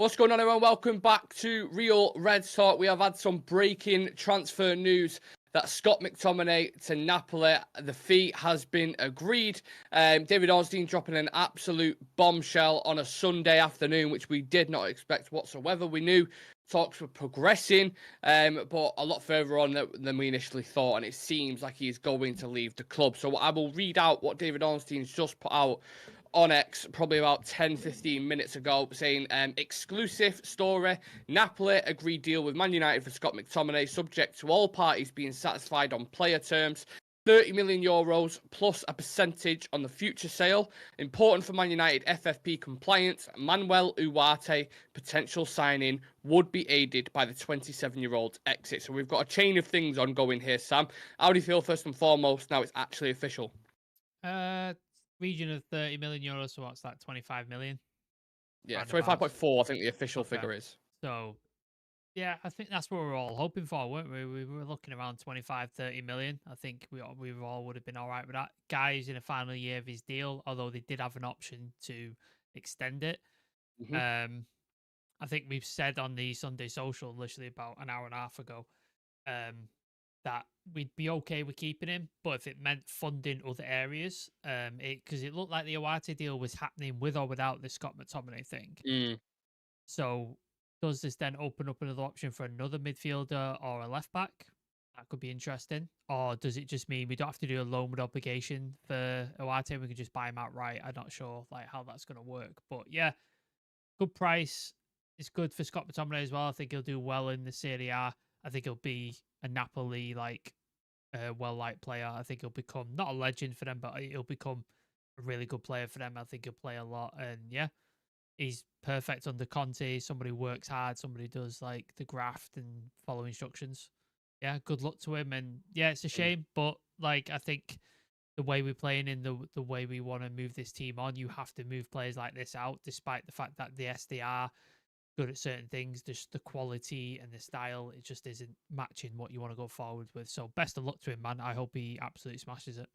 What's going on, everyone? Welcome back to Real Reds Talk. We have had some breaking transfer news that Scott Mctominay to Napoli, the fee has been agreed. David Ornstein dropping an absolute bombshell on a Sunday afternoon, which we did not expect whatsoever. We knew talks were progressing, but a lot further on than we initially thought, and it seems like he is going to leave the club. So I will read out what David Ornstein's just put out on X probably about 10-15 minutes ago, saying exclusive story: Napoli agreed deal with Man United for Scott McTominay, subject to all parties being satisfied on player terms. 30 million euros plus a percentage on the future sale. Important for Man United FFP compliance. Manuel Ugarte potential signing would be aided by the 27-year-old exit. So we've got a chain of things ongoing here, Sam. How do you feel first and foremost now it's actually official? Region of 30 million euros, so what's that, 25 million? Yeah, 25.4 I think the official Okay. figure is. So, yeah, I think that's what we were all hoping for, weren't we? We were looking around 25, 30 million. I think we all would have been all right with that. Guy's in the final year of his deal, although they did have an option to extend it. Mm-hmm. I think we've said on the Sunday Social literally about an hour and a half ago that we'd be okay with keeping him, but if it meant funding other areas, because it looked like the Ugarte deal was happening with or without the Scott McTominay thing. So does this then open up another option for another midfielder or a left back? That could be interesting. Or does it just mean we don't have to do a loan with obligation for Ugarte? We can just buy him outright. I'm not sure like how that's going to work, but yeah, good price. It's good for Scott McTominay as well. I think he'll do well in the Serie A. I think he'll be a Napoli well-liked player. I think he'll become not a legend for them, but he'll become a really good player for them. I think he'll play a lot, and yeah, he's perfect under Conte. Somebody who works hard, somebody who does like the graft and follow instructions. Yeah, good luck to him. And yeah, it's a shame, but like I think the way we're playing in the way we want to move this team on, you have to move players like this out, despite the fact that the SDR good at certain things. Just the quality and the style, it just isn't matching what you want to go forward with. So best of luck to him, man. I hope he absolutely smashes it.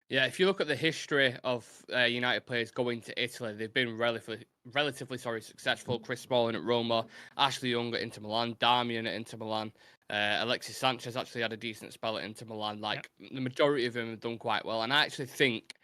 Yeah, if you look at the history of United players going to Italy, they've been relatively successful. Chris Smalling at Roma, Ashley Young at Inter Milan, Darmian at Inter Milan, Alexis Sanchez actually had a decent spell at Inter Milan. The majority of them have done quite well, and I actually think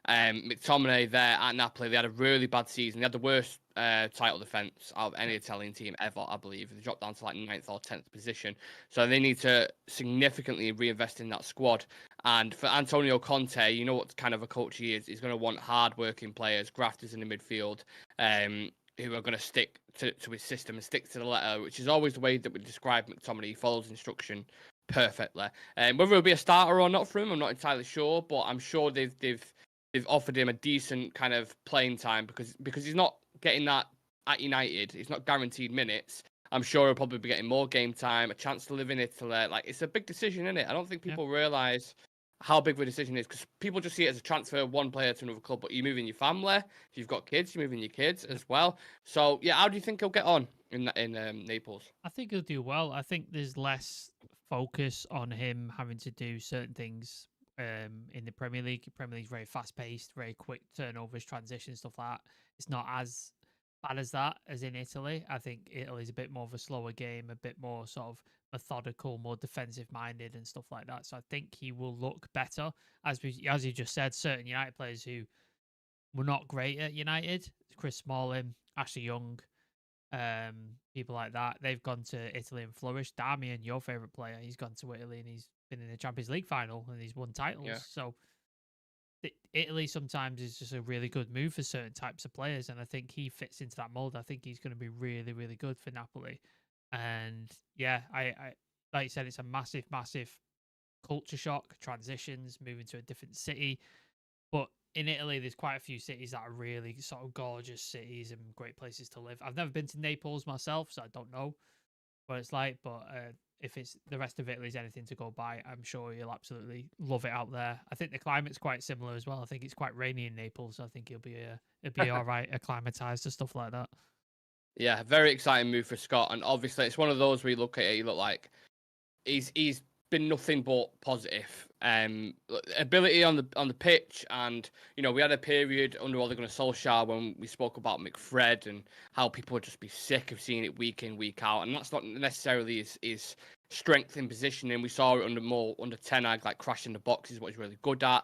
McTominay there at Napoli, they had a really bad season. They had the worst title defense out of any Italian team ever, I believe. They dropped down to like 9th or 10th position. So they need to significantly reinvest in that squad. And for Antonio Conte, you know what kind of a coach he is. He's going to want hard-working players, grafters in the midfield, who are going to stick to his system and stick to the letter, which is always the way that we describe McTominay. He follows instruction perfectly. Whether it'll be a starter or not for him, I'm not entirely sure, but I'm sure they've offered him a decent kind of playing time because he's not getting that at United. He's not guaranteed minutes. I'm sure he'll probably be getting more game time, a chance to live in Italy. Like, it's a big decision, isn't it? I don't think people realise how big of a decision it is because people just see it as a transfer of one player to another club, but you're moving your family. If you've got kids, you're moving your kids as well. So, yeah, how do you think he'll get on in Naples? I think he'll do well. I think there's less focus on him having to do certain things in the Premier League. Premier League's very fast paced, very quick turnovers, transitions, stuff like that. It's not as bad as that as in Italy. I think Italy's a bit more of a slower game, a bit more sort of methodical, more defensive minded and stuff like that. So I think he will look better. As you just said, certain United players who were not great at United, Chris Smalling, Ashley Young, people like that, they've gone to Italy and flourished. Darmian, your favorite player, he's gone to Italy and he's been in the Champions League final and he's won titles. Yeah. So Italy sometimes is just a really good move for certain types of players, and I think he fits into that mold. I think he's going to be really, really good for Napoli. And yeah, I like you said, it's a massive, massive culture shock, transitions, moving to a different city. But in Italy, there's quite a few cities that are really sort of gorgeous cities and great places to live. I've never been to Naples myself, so I don't know what it's like. But if it's the rest of Italy's anything to go by, I'm sure you'll absolutely love it out there. I think the climate's quite similar as well. I think it's quite rainy in Naples. So I think it'll be all right, acclimatized to stuff like that. Yeah, very exciting move for Scott, and obviously it's one of those where you look at it, you look like he's been nothing but positive ability on the pitch, and we had a period under Ole Gunnar Solskjaer when we spoke about McFred and how people would just be sick of seeing it week in, week out, and that's not necessarily his strength in positioning. We saw it under Ten Hag, like crashing the boxes, what he's really good at,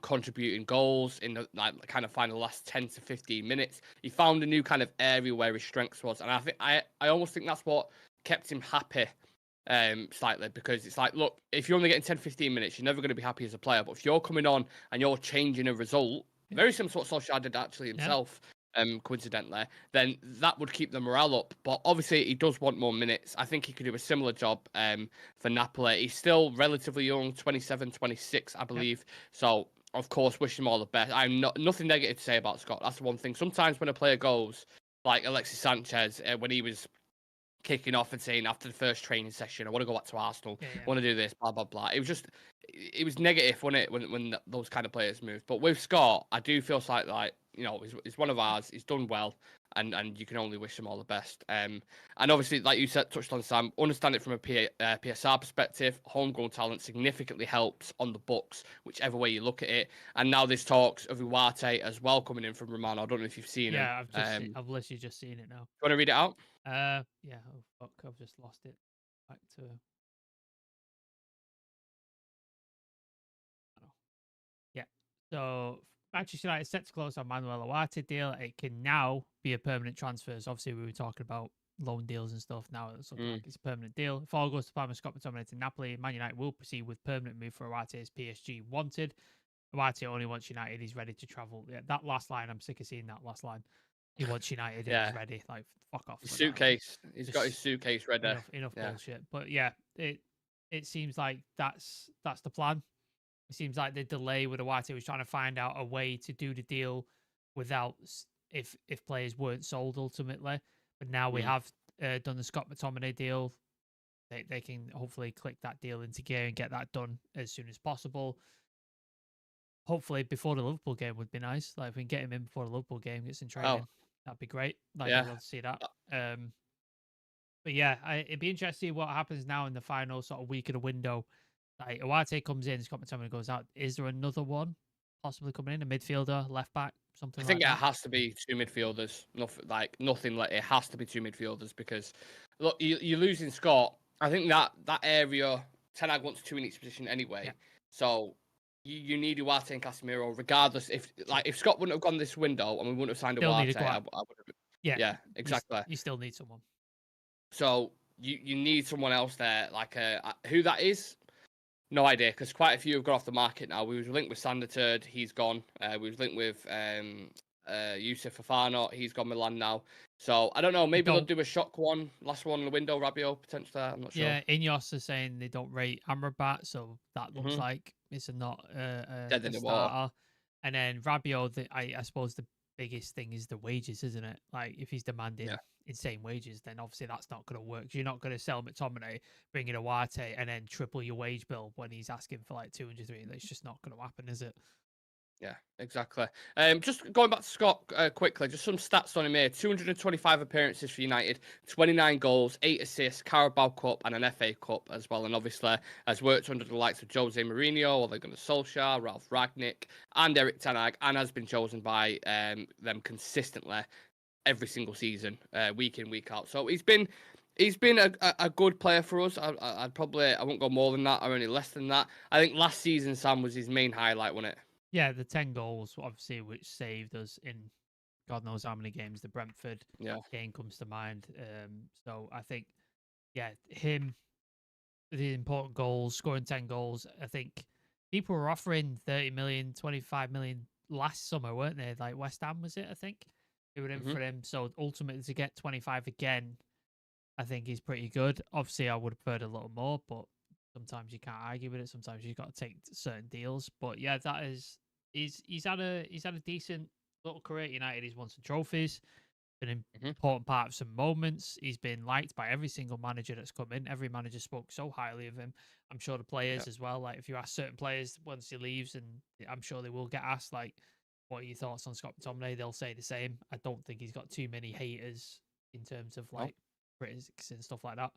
contributing goals in the kind of final last 10 to 15 minutes. He found a new kind of area where his strengths was, and I almost think that's what kept him happy. Slightly, because it's like, look, if you're only getting 10, 15 minutes, you're never going to be happy as a player. But if you're coming on and you're changing a result, very similar to what Solskjaer did actually himself, coincidentally, then that would keep the morale up. But obviously, he does want more minutes. I think he could do a similar job for Napoli. He's still relatively young, 27, 26, I believe. So, of course, wish him all the best. I'm nothing negative to say about Scott. That's the one thing. Sometimes when a player goes, like Alexis Sanchez, when he was kicking off and saying after the first training session, I want to go back to Arsenal, I want to do this, blah, blah, blah. It was negative, wasn't it, when those kind of players moved. But with Scott, I do feel like he's one of ours. He's done well, and you can only wish him all the best. And obviously, like you said, touched on, Sam, understand it from a PSR perspective. Homegrown talent significantly helps on the books, whichever way you look at it. And now there's talks of Ugarte as well coming in from Romano. I don't know if you've seen him. I've literally just seen it now. You want to read it out? Yeah. Oh fuck, I've just lost it. Back to. Yeah. So Manchester United set to close on Manuel Ugarte deal. It can now be a permanent transfer. So obviously we were talking about loan deals and stuff. Now it's looking like it's a permanent deal. If all goes to plan with Scott Mctominay to Napoli, Man United will proceed with permanent move for Ugarte as PSG wanted. Ugarte only wants United. He's ready to travel. Yeah, that last line, I'm sick of seeing that last line. He wants United and he's ready. Like, fuck off. His suitcase. He's got his suitcase ready. Enough bullshit. But yeah, it seems like that's the plan. It seems like the delay with Ugarte was trying to find out a way to do the deal without if players weren't sold ultimately. But now we have done the Scott McTominay deal. They can hopefully click that deal into gear and get that done as soon as possible. Hopefully before the Liverpool game would be nice. Like if we can get him in before the Liverpool game, get some training. That'd be great. Like I'd love to see that. But yeah, it'd be interesting to see what happens now in the final sort of week of the window. Like Ugarte comes in, Scott McTominay goes out. Is there another one possibly coming in? A midfielder, left back, something? I think like it that? has to be two midfielders. Nothing like it has to be two midfielders because look, you're losing Scott. I think that area Ten Hag wants two in each position anyway. So you need Ugarte and Casemiro regardless. If Scott wouldn't have gone this window and we wouldn't have signed Ugarte, I would have. Yeah, exactly. You still need someone. So you need someone else there. Like who that is, no idea. Because quite a few have got off the market now. We was linked with Sanderturd, he's gone. We was linked with Yusuf Fofana, he's gone Milan now. So I don't know. Maybe they'll do a shock one, last one in the window. Rabiot potentially. I'm not sure. Yeah, Ineos are saying they don't rate Amrabat, so that looks like it's not dead in the water. And then Rabiot, I suppose the biggest thing is the wages, isn't it? Like if he's demanding insane wages, then obviously that's not going to work. You're not going to sell McTominay, bring in Ugarte, and then triple your wage bill when he's asking for like 203. It's just not going to happen, is it? Yeah, exactly. Just going back to Scott quickly, just some stats on him here. 225 appearances for United, 29 goals, 8 assists, Carabao Cup and an FA Cup as well. And obviously has worked under the likes of Jose Mourinho, Ole Gunnar Solskjaer, Ralph Rangnick and Erik Ten Hag, and has been chosen by them consistently every single season, week in, week out. So he's been a good player for us. I won't go more than that or any less than that. I think last season, Sam, was his main highlight, wasn't it? Yeah, the 10 goals, obviously, which saved us in God knows how many games. The Brentford game comes to mind. So I think, him, the important goals, scoring 10 goals. I think people were offering 30 million, 25 million last summer, weren't they? Like West Ham, was it, I think? They were in for him. So ultimately, to get 25 again, I think is pretty good. Obviously, I would have preferred a little more, but sometimes you can't argue with it. Sometimes you've got to take certain deals. But yeah, that is he's had a decent little career at United. He's won some trophies, been an important part of some moments. He's been liked by every single manager that's come in. Every manager spoke so highly of him. I'm sure the players as well. Like if you ask certain players once he leaves, and I'm sure they will get asked like, what are your thoughts on Scott McTominay? They'll say the same. I don't think he's got too many haters in terms of like critics and stuff like that.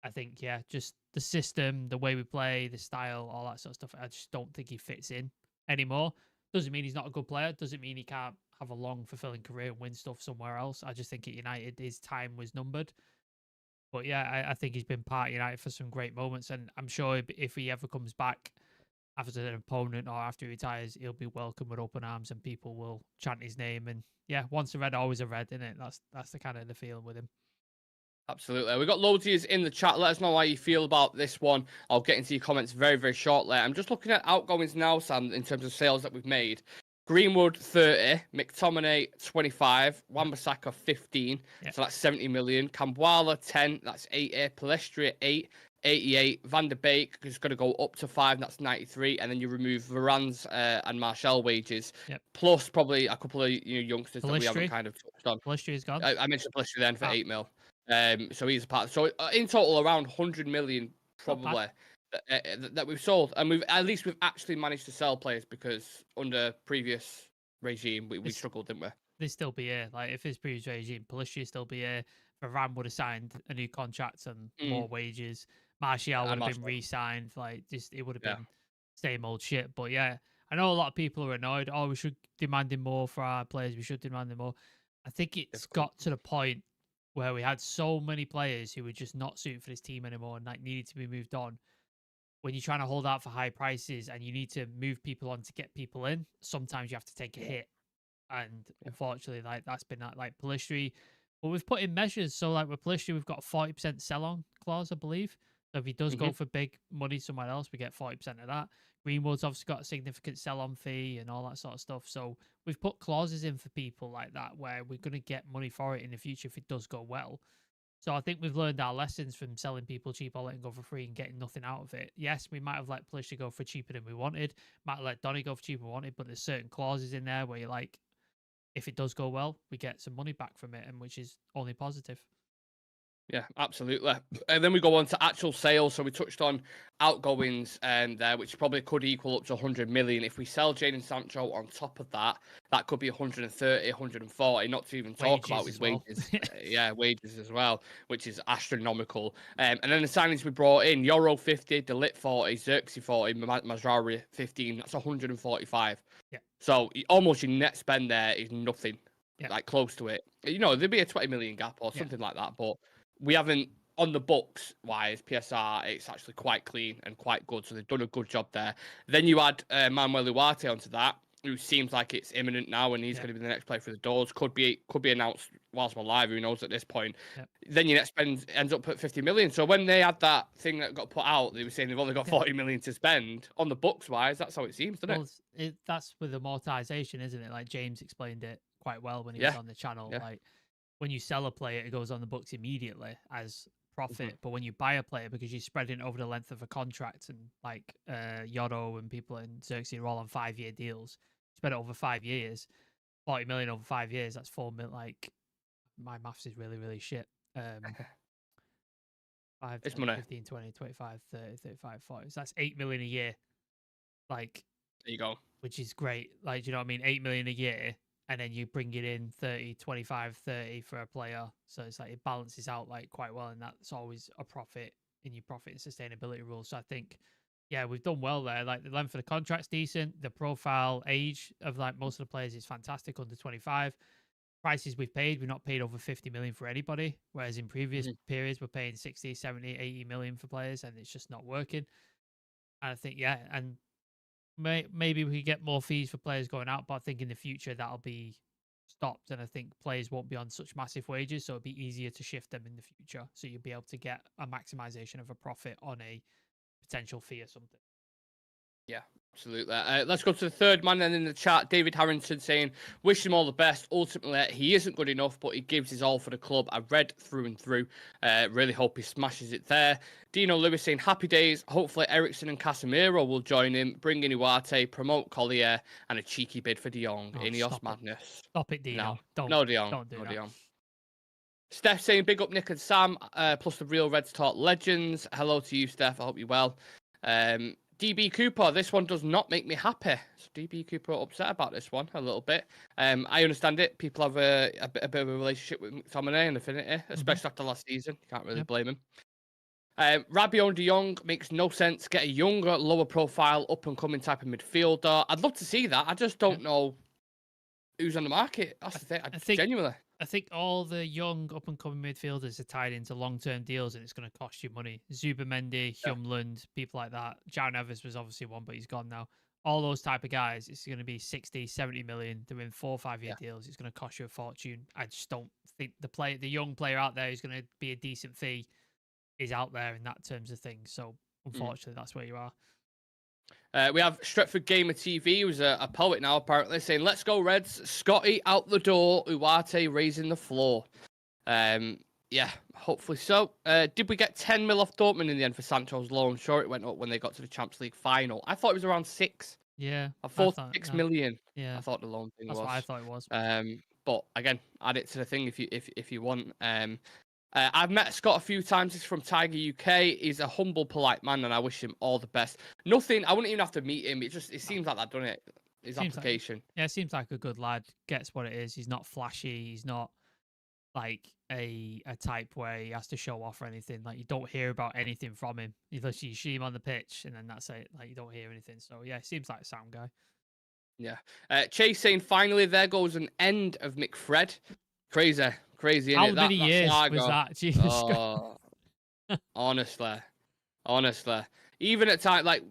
I think, yeah, just the system, the way we play, the style, all that sort of stuff. I just don't think he fits in anymore. Doesn't mean he's not a good player. Doesn't mean he can't have a long, fulfilling career and win stuff somewhere else. I just think at United, his time was numbered. But yeah, I think he's been part of United for some great moments. And I'm sure if he ever comes back after an opponent or after he retires, he'll be welcomed with open arms and people will chant his name. And yeah, once a red, always a red, isn't it? That's the kind of the feeling with him. Absolutely. We've got loads of you in the chat. Let us know how you feel about this one. I'll get into your comments very, very shortly. I'm just looking at outgoings now, Sam, in terms of sales that we've made. Greenwood, 30. McTominay, 25. Wan-Bissaka, 15. Yeah. So that's 70 million. Kambwala, 10. That's 80. Palestri, 8. 88. Van der Beek is going to go up to 5. That's 93. And then you remove Varane's and Martial wages. Yep. Plus probably a couple of youngsters that we haven't kind of touched on. Palestri is gone. I mentioned Palestri then for 8 mil. So he's a part. So in total, around 100 million probably that we've sold, and we've actually managed to sell players because under previous regime we struggled, didn't we? They'd still be here. Like if his previous regime, Palistri would still be here. Varane would have signed a new contract and more wages. Martial would have been re-signed. Like just it would have been same old shit. But yeah, I know a lot of people are annoyed. Oh, we should demand him more for our players. We should demand him more. I think it's got to the point where we had so many players who were just not suited for this team anymore and like needed to be moved on. When you're trying to hold out for high prices and you need to move people on to get people in, sometimes you have to take a hit. And unfortunately, like that's been like Palistri. But we've put in measures. So like with Palistri, we've got a 40% sell-on clause, I believe. So if he does go for big money somewhere else, we get 40% of that. Greenwood's obviously got a significant sell-on fee and all that sort of stuff. So we've put clauses in for people like that where we're going to get money for it in the future if it does go well. So I think we've learned our lessons from selling people cheap or letting go for free and getting nothing out of it. Yes, we might have let Palistri go for cheaper than we wanted. Might have let Donny go for cheaper than we wanted, but there's certain clauses in there where you're like, if it does go well, we get some money back from it, and which is only positive. Yeah, absolutely. And then we go on to actual sales. So we touched on outgoings there, which probably could equal up to 100 million. If we sell Jadon Sancho on top of that, that could be 130, 140, not to even talk about his wages. Wages as well, which is astronomical. And then the signings we brought in, Euro 50, De Ligt 40, Xerxes 40, Mazraoui 15, that's 145. Yeah. So almost your net spend there is nothing, like close to it. You know, there'd be a 20 million gap or something like that, but we haven't, on the books wise, PSR, it's actually quite clean and quite good. So they've done a good job there. Then you add Manuel Ugarte onto that, who seems like it's imminent now and he's going to be the next player for the Doors. Could be announced whilst we're live, who knows at this point. Then your net spend ends up at 50 million. So when they had that thing that got put out, they were saying they've only got 40 million to spend. On the books wise, that's how it seems, doesn't it? That's with amortization, isn't it? Like James explained it quite well when he was on the channel. Like when you sell a player, it goes on the books immediately as profit. But when you buy a player, because you're spreading it over the length of a contract, and like Yoro and people in Xerxes are all on 5-year deals, spread it over 5 years, 40 million over 5 years, that's 4 million. Like my maths is really, really shit. 5, 10, 15, 20, 25, 30, 35, 40. So that's 8 million a year. Like, there you go. Which is great. Like, do you know what I mean? 8 million a year. And then you bring it in 30, 25, 30 for a player. So it's like it balances out like quite well. And that's always a profit in your profit and sustainability rules. So I think, yeah, we've done well there. Like the length of the contract's decent. The profile age of like most of the players is fantastic, under 25. Prices we've paid, we've not paid over 50 million for anybody. Whereas in previous periods, we're paying 60, 70, 80 million for players and it's just not working. And I think, yeah, and maybe we could get more fees for players going out, but I think in the future that'll be stopped, and I think players won't be on such massive wages, so it'll be easier to shift them in the future. So you'll be able to get a maximization of a profit on a potential fee or something. Yeah, absolutely. Let's go to the third man then in the chat. David Harrington saying, wish him all the best. Ultimately, he isn't good enough, but he gives his all for the club. I read through and through. Really hope he smashes it there. Dino Lewis saying, happy days. Hopefully, Ericsson and Casemiro will join him. Bring in Ugarte, promote Collier, and a cheeky bid for De Jong. Ineos madness. Stop it, Dino. No De Jong. Don't do that. Steph saying, big up Nick and Sam, plus the Real Reds Talk legends. Hello to you, Steph. I hope you're well. DB Cooper, this one does not make me happy. So DB Cooper upset about this one a little bit. I understand it. People have a bit of a relationship with McTominay and Affinity, especially after last season. You can't really blame him. Rabiot de Jong makes no sense. Get a younger, lower profile, up and coming type of midfielder. I'd love to see that. I just don't know who's on the market. That's the thing. I think Genuinely. I think all the young up and coming midfielders are tied into long term deals, and it's going to cost you money. Zubamendi, Yeah. Hjumland, people like that. Jaron Evans was obviously one, but he's gone now. All those type of guys, it's going to be 60, 70 million. They're in 4 or 5 year Yeah. deals. It's going to cost you a fortune. I just don't think the young player out there who's going to be a decent fee is out there in that terms of things. So unfortunately, that's where you are. We have Stretford Gamer TV, who's a poet now, apparently, saying, "Let's go Reds. Scotty out the door. Ugarte raising the floor." Yeah, hopefully so. Did we get 10 mil off Dortmund in the end for Sancho's loan? Sure, it went up when they got to the Champions League final. I thought it was around 6. Yeah. I thought 6 million. Yeah. I thought the loan thing That's was. what I thought it was. But again, add it to the thing if you want. I've met Scott a few times. He's from Tiger UK. He's a humble, polite man, and I wish him all the best. Nothing. I wouldn't even have to meet him. It seems like that, doesn't it? His application. It seems like a good lad. Gets what it is. He's not flashy. He's not like a type where he has to show off or anything. Like you don't hear about anything from him. You literally see him on the pitch, and then that's it. Like you don't hear anything. So yeah, seems like a sound guy. Yeah. Chase saying finally there goes an end of McFred. Crazy. How many years was that? Jesus honestly, even at time, like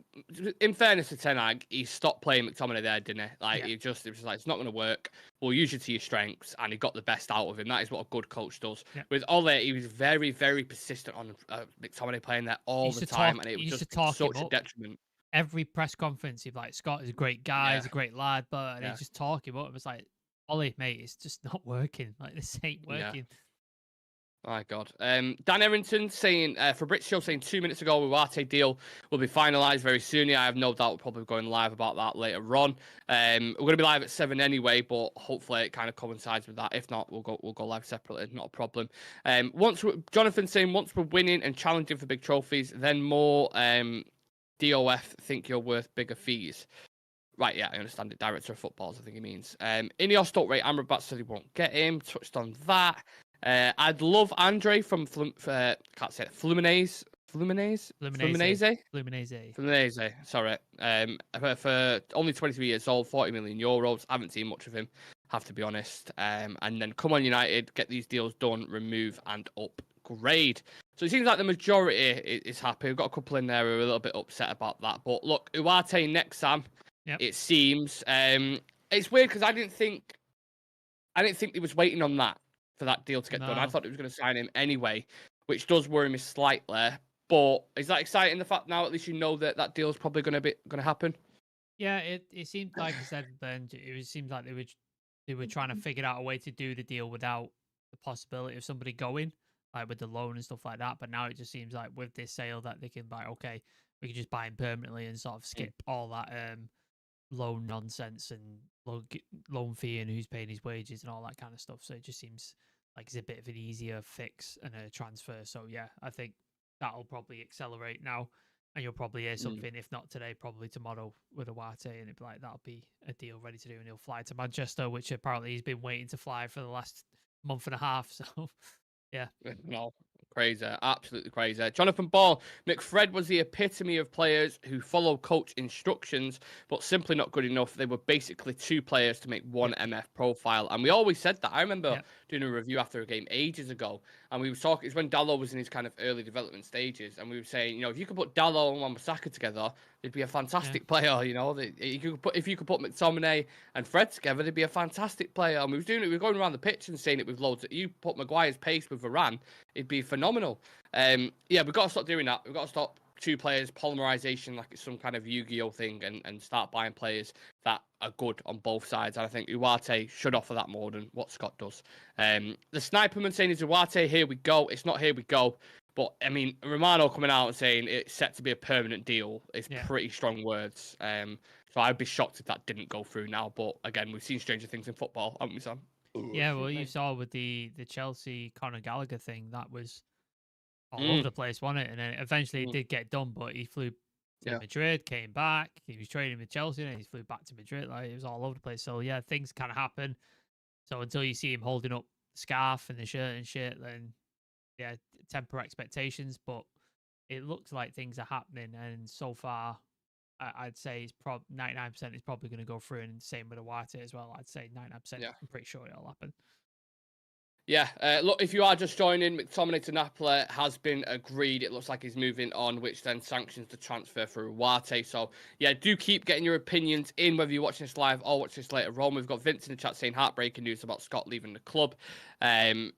in fairness to Ten Hag, he stopped playing McTominay there, didn't he? Like it was just like it's not going to work. We'll use you to your strengths, and he got the best out of him. That is what a good coach does. Yeah. With Ole, he was very, very persistent on McTominay playing there all the time, and it was just such a detriment. Every press conference, he'd like, Scott is a great guy, he's a great lad, but they just talk him up. It was like, Ollie, mate, it's just not working. Like this ain't working. My God. Dan Errington saying, Fabrizio saying 2 minutes ago, Ugarte deal will be finalised very soon. Yeah, I have no doubt we're probably going live about that later on. We're going to be live at 7 anyway, but hopefully it kind of coincides with that. If not, we'll go live separately. Not a problem. Jonathan saying, once we're winning and challenging for big trophies, then more DOF think you're worth bigger fees. Right, yeah, I understand it. Director of footballs, I think he means. Ineos don't rate Amrabat, said he won't get him. Touched on that. I'd love Andre from can't say it. Fluminense. Sorry. For only 23 years old, 40 million euros. Haven't seen much of him, have to be honest. And then come on United, get these deals done, remove and upgrade. So it seems like the majority is happy. We've got a couple in there who are a little bit upset about that. But look, Ugarte next, Sam. Yep. It seems. It's weird because I didn't think he was waiting on that for that deal to get done. I thought he was going to sign him anyway, which does worry me slightly. But is that exciting? The fact now at least you know that deal's probably going to happen. Yeah, it seemed like I said, Ben. It seemed like they were trying to figure out a way to do the deal without the possibility of somebody going, like with the loan and stuff like that. But now it just seems like with this sale that they can buy. Okay, we can just buy him permanently and sort of skip all that loan nonsense and loan fee and who's paying his wages and all that kind of stuff. So it just seems like it's a bit of an easier fix and a transfer. So yeah, I think that'll probably accelerate now, and you'll probably hear something, if not today, probably tomorrow with Ugarte, and it'll be like that'll be a deal ready to do, and he'll fly to Manchester, which apparently he's been waiting to fly for the last month and a half. So yeah, no. Crazy, absolutely crazy. Jonathan Ball, McFred was the epitome of players who follow coach instructions, but simply not good enough. They were basically two players to make one MF profile. And we always said that. I remember doing a review after a game ages ago, and we were talking, it's when Dalot was in his kind of early development stages, and we were saying, if you could put Dalot and Wan-Bissaka together, they'd be a fantastic player, if you could put McTominay and Fred together, they'd be a fantastic player. And we were going around the pitch and saying it with loads. You put Maguire's pace with Varane, it'd be phenomenal. We've got to stop doing that. We've got to stop two players polymerization like it's some kind of Yu-Gi-Oh thing and start buying players that are good on both sides. And I think Ugarte should offer that more than what Scott does. The Sniperman saying is Ugarte, here we go. It's not here we go. But, I mean, Romano coming out and saying it's set to be a permanent deal is pretty strong words. So I'd be shocked if that didn't go through now. But, again, we've seen stranger things in football, haven't we, Sam? Yeah, well, you saw with the Chelsea Conor Gallagher thing, that was all over the place, wasn't it? And then eventually it did get done, but he flew to Madrid, came back. He was training with Chelsea, and he flew back to Madrid. Like, it was all over the place. So, yeah, things kind of happen. So until you see him holding up the scarf and the shirt and shit, then, yeah, temper expectations. But it looks like things are happening, and so far, I'd say it's 99% is probably going to go through, and same with Ugarte as well. I'd say 99%. Yeah. I'm pretty sure it'll happen. Yeah, look, if you are just joining, McTominay to Napoli has been agreed. It looks like he's moving on, which then sanctions the transfer for Ugarte. So, yeah, do keep getting your opinions in, whether you're watching this live or watching this later on. We've got Vince in the chat saying heartbreaking news about Scott leaving the club. I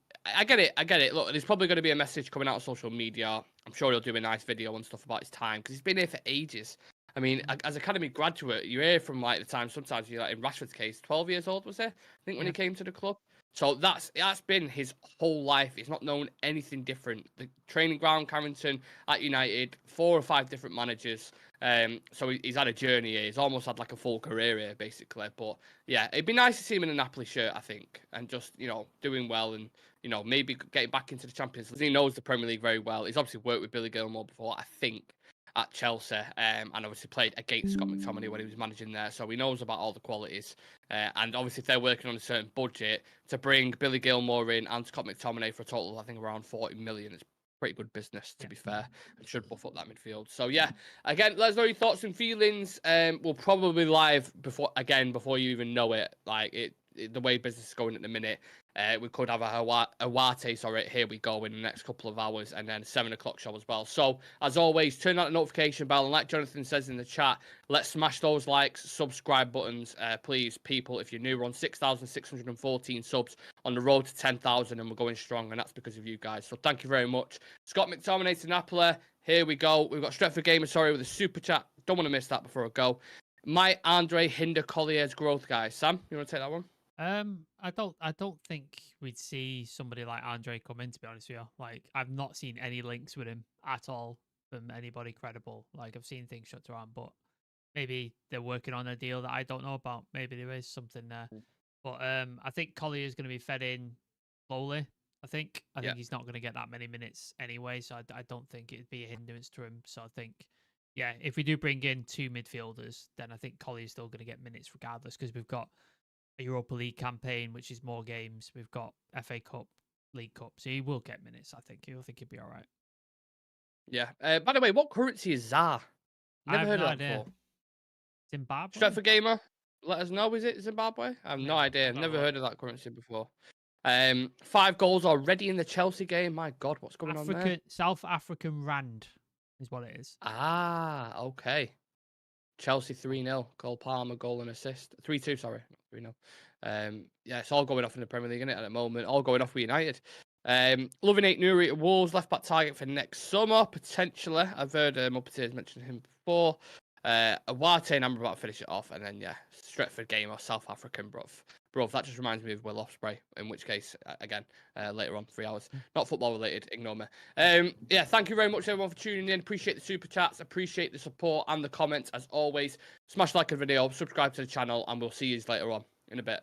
get it. Look, there's probably going to be a message coming out on social media. I'm sure he'll do a nice video and stuff about his time, because he's been here for ages. I mean, as academy graduate, you're here from like the time, sometimes you're like, in Rashford's case, 12 years old, was he? I think when he came to the club. So that's been his whole life. He's not known anything different. The training ground, Carrington, at United, 4 or 5 different managers. So he's had a journey here. He's almost had like a full career here, basically. But yeah, it'd be nice to see him in a Napoli shirt, I think, and just, you know, doing well and, you know, maybe getting back into the Champions League. He knows the Premier League very well. He's obviously worked with Billy Gilmour before, I think, at Chelsea, and obviously played against Scott Mctominay when he was managing there, so he knows about all the qualities. And obviously, if they're working on a certain budget, to bring Billy Gilmour in and Scott McTominay for a total of, I think, around 40 million, it's pretty good business, to be fair, and should buff up that midfield. So yeah, again, let us know your thoughts and feelings. We'll probably be live before you even know it. Like the way business is going at the minute, we could have a Ugarte, here we go, in the next couple of hours, and then a 7 o'clock show as well. So, as always, turn on the notification bell, and like Jonathan says in the chat, let's smash those likes, subscribe buttons, please, people. If you're new, we're on 6,614 subs, on the road to 10,000, and we're going strong, and that's because of you guys. So, thank you very much. Scott McTominay to Napoli, here we go. We've got Stretford Gamer, with a super chat. Don't want to miss that before I go. Might Andre hinder Collier's growth, guys? Sam, you want to take that one? I don't think we'd see somebody like Andre come in, to be honest with you. Like, I've not seen any links with him at all from anybody credible. Like, I've seen things shut around, but maybe they're working on a deal that I don't know about. Maybe there is something there. But I think Collier is going to be fed in slowly. I think he's not going to get that many minutes anyway, so I don't think it'd be a hindrance to him. So I think, yeah, if we do bring in 2 midfielders, then I think Collier's still going to get minutes regardless, because we've got a Europa League campaign, which is more games. We've got FA Cup, League Cup, so he will get minutes. I think he'll be all right. Yeah. By the way, what currency is ZAR? Never heard of that idea. before. Zimbabwe. Stretford Gamer, let us know. Is it Zimbabwe? I have no idea. I've never heard of that currency before. 5 goals already in the Chelsea game. My God, what's going on there? South African rand is what it is. Ah, okay. Chelsea 3-0. Cole Palmer, goal and assist. 3-2, sorry. 3-0. Yeah, it's all going off in the Premier League, isn't it, at the moment? All going off with United. Loving 8 Nuri at Wolves, left back target for next summer, potentially. I've heard Uppertiers mention him before. Ugarte, and I'm about to finish it off. And then, yeah, Stretford Gamer, South African, Bro, that just reminds me of Will Ospreay, in which case, again, later on, 3 hours. Not football related, ignore me. Yeah, thank you very much, everyone, for tuning in. Appreciate the super chats, appreciate the support and the comments, as always. Smash like the video, subscribe to the channel, and we'll see you later on in a bit.